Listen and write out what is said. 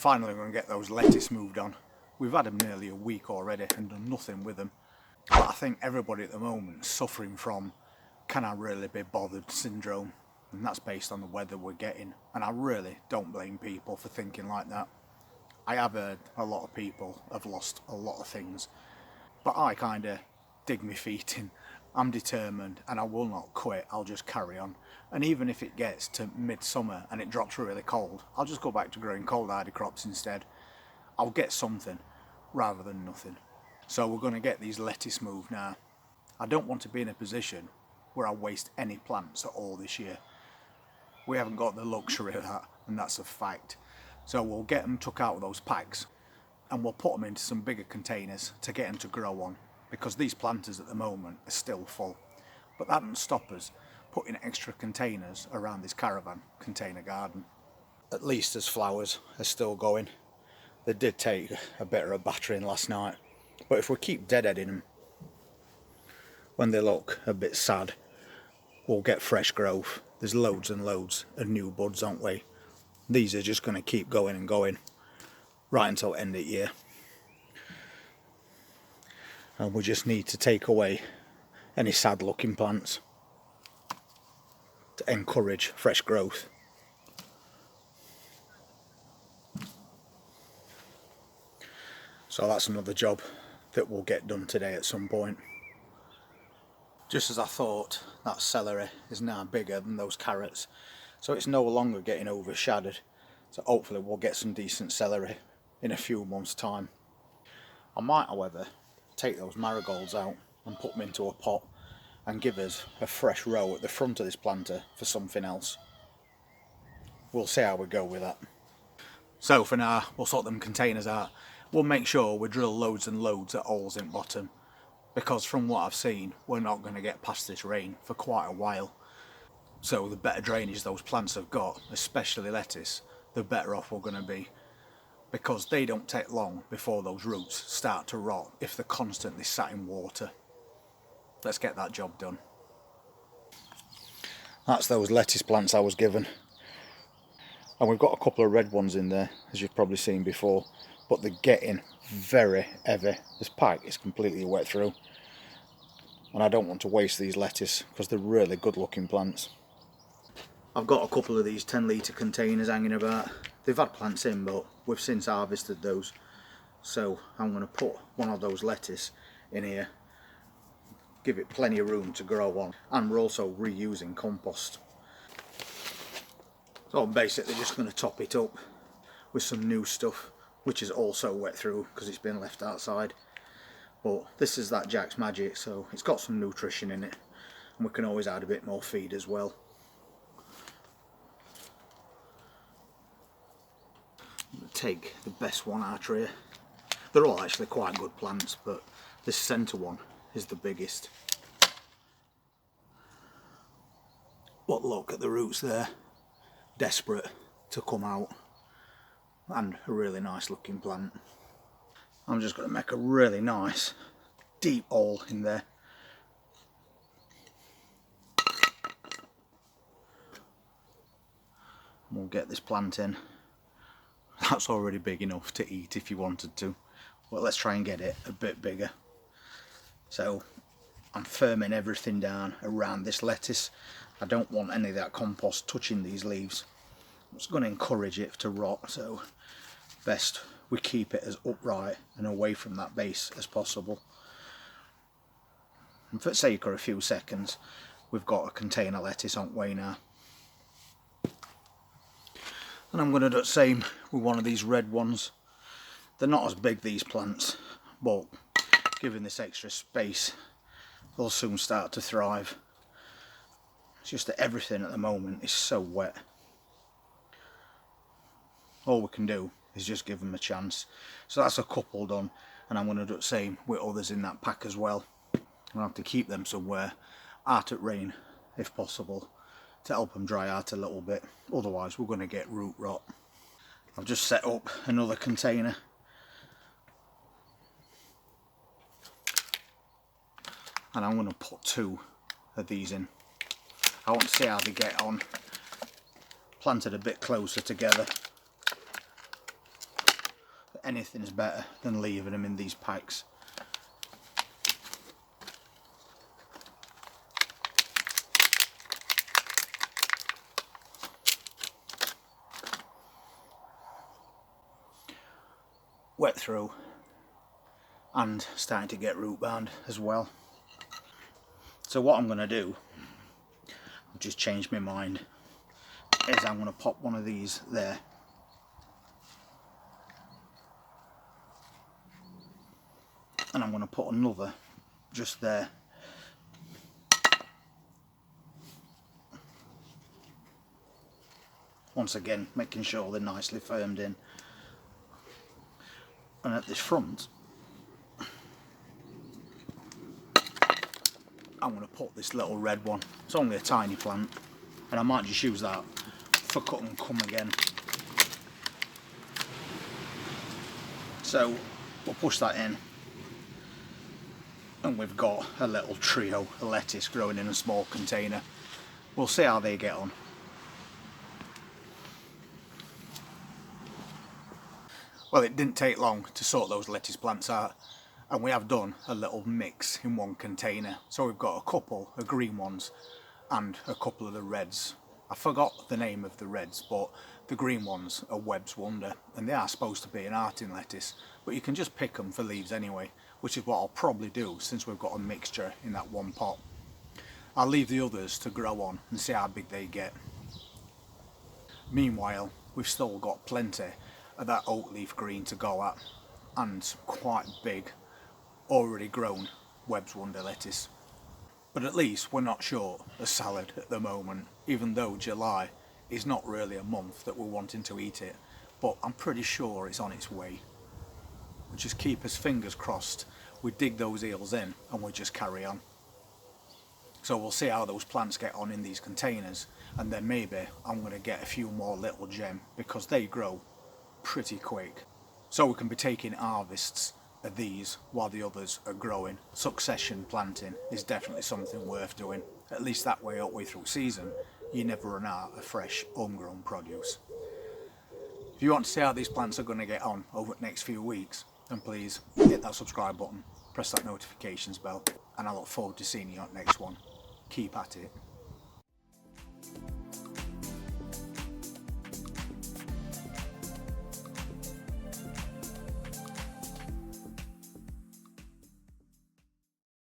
finally going to get those lettuce moved on. We've had them nearly a week already and done nothing with them. But I think everybody at the moment is suffering from "can I really be bothered" syndrome, and that's based on the weather we're getting, and I really don't blame people for thinking like that. I have heard a lot of people have lost a lot of things, but I kind of dig my feet in. I'm determined and I will not quit. I'll just carry on, and even if it gets to midsummer and it drops really cold, I'll just go back to growing cold hardy crops instead. I'll get something rather than nothing. So we're going to get these lettuce moved now. I don't want to be in a position where I waste any plants at all this year. We haven't got the luxury of that, and that's a fact. So we'll get them took out of those packs and we'll put them into some bigger containers to get them to grow on, because these planters at the moment are still full. But that doesn't stop us putting extra containers around this caravan container garden. At least as flowers are still going. They did take a bit of a battering last night, but if we keep deadheading them when they look a bit sad, we'll get fresh growth. There's loads and loads of new buds, aren't we? These are just going to keep going and going right until end of the year. And we just need to take away any sad looking plants to encourage fresh growth. So that's another job that will get done today at some point. Just as I thought, that celery is now bigger than those carrots, so it's no longer getting overshadowed. So hopefully we'll get some decent celery in a few months' time. I might, however, take those marigolds out and put them into a pot and give us a fresh row at the front of this planter for something else. We'll see how we go with that. So for now, we'll sort them containers out. We'll make sure we drill loads and loads of holes in bottom, because from what I've seen, we're not going to get past this rain for quite a while. So the better drainage those plants have got, especially lettuce, the better off we're going to be, because they don't take long before those roots start to rot if they're constantly sat in water. Let's get that job done. That's those lettuce plants I was given, and we've got a couple of red ones in there, as you've probably seen before, but they're getting very heavy. This pack is completely wet through, and I don't want to waste these lettuce because they're really good looking plants. I've got a couple of these 10-litre containers hanging about. They've had plants in, but we've since harvested those, so I'm going to put one of those lettuce in here, give it plenty of room to grow on, and we're also reusing compost. So I'm basically just going to top it up with some new stuff, which is also wet through because it's been left outside. But this is that Jack's Magic, so it's got some nutrition in it, and we can always add a bit more feed as well. I'm going to take the best one out here. They're all actually quite good plants, but this centre one is the biggest. But look at the roots there, desperate to come out, and a really nice looking plant. I'm just going to make a really nice deep hole in there. We'll get this plant in. That's already big enough to eat if you wanted to, but let's try and get it a bit bigger. So I'm firming everything down around this lettuce. I don't want any of that compost touching these leaves. It's going to encourage it to rot, so best we keep it as upright and away from that base as possible. And for the sake of a few seconds, we've got a container lettuce on way now. And I'm going to do the same with one of these red ones. They're not as big, these plants, but given this extra space, they'll soon start to thrive. It's just that everything at the moment is so wet. All we can do is just give them a chance. So that's a couple done, and I'm going to do the same with others in that pack as well. I'm going to have to keep them somewhere out at rain if possible to help them dry out a little bit, otherwise we're going to get root rot. I've just set up another container, and I'm going to put 2 of these in. I want to see how they get on, planted a bit closer together. anything's better than leaving them in these packs. Wet through and starting to get root bound as well. So what I'm going to do, I've just changed my mind, is I'm going to pop one of these there. And I'm going to put another just there. Once again, making sure they're nicely firmed in. And at this front, I'm going to put this little red one. It's only a tiny plant, and I might just use that for cut and come again. So we'll push that in, and we've got a little trio of lettuce growing in a small container. We'll see how they get on. Well, it didn't take long to sort those lettuce plants out, and we have done a little mix in one container. So we've got a couple of green ones and a couple of the reds. I forgot the name of the reds, but the green ones are Webb's Wonder, and they are supposed to be an arting lettuce, but you can just pick them for leaves anyway, which is what I'll probably do since we've got a mixture in that one pot. I'll leave the others to grow on and see how big they get. Meanwhile, we've still got plenty of that oak leaf green to go at, and some quite big, already grown Webb's Wonder lettuce. But at least we're not short of salad at the moment, even though July is not really a month that we're wanting to eat it, but I'm pretty sure it's on its way. We just keep us fingers crossed, we dig those eels in and we just carry on. So we'll see how those plants get on in these containers, and then maybe I'm going to get a few more little gem because they grow pretty quick. So we can be taking harvests of these while the others are growing. Succession planting is definitely something worth doing. At least that way, all the way through season, you never run out of fresh, homegrown produce. If you want to see how these plants are going to get on over the next few weeks, then please hit that subscribe button, press that notifications bell, and I look forward to seeing you on the next one. Keep at it.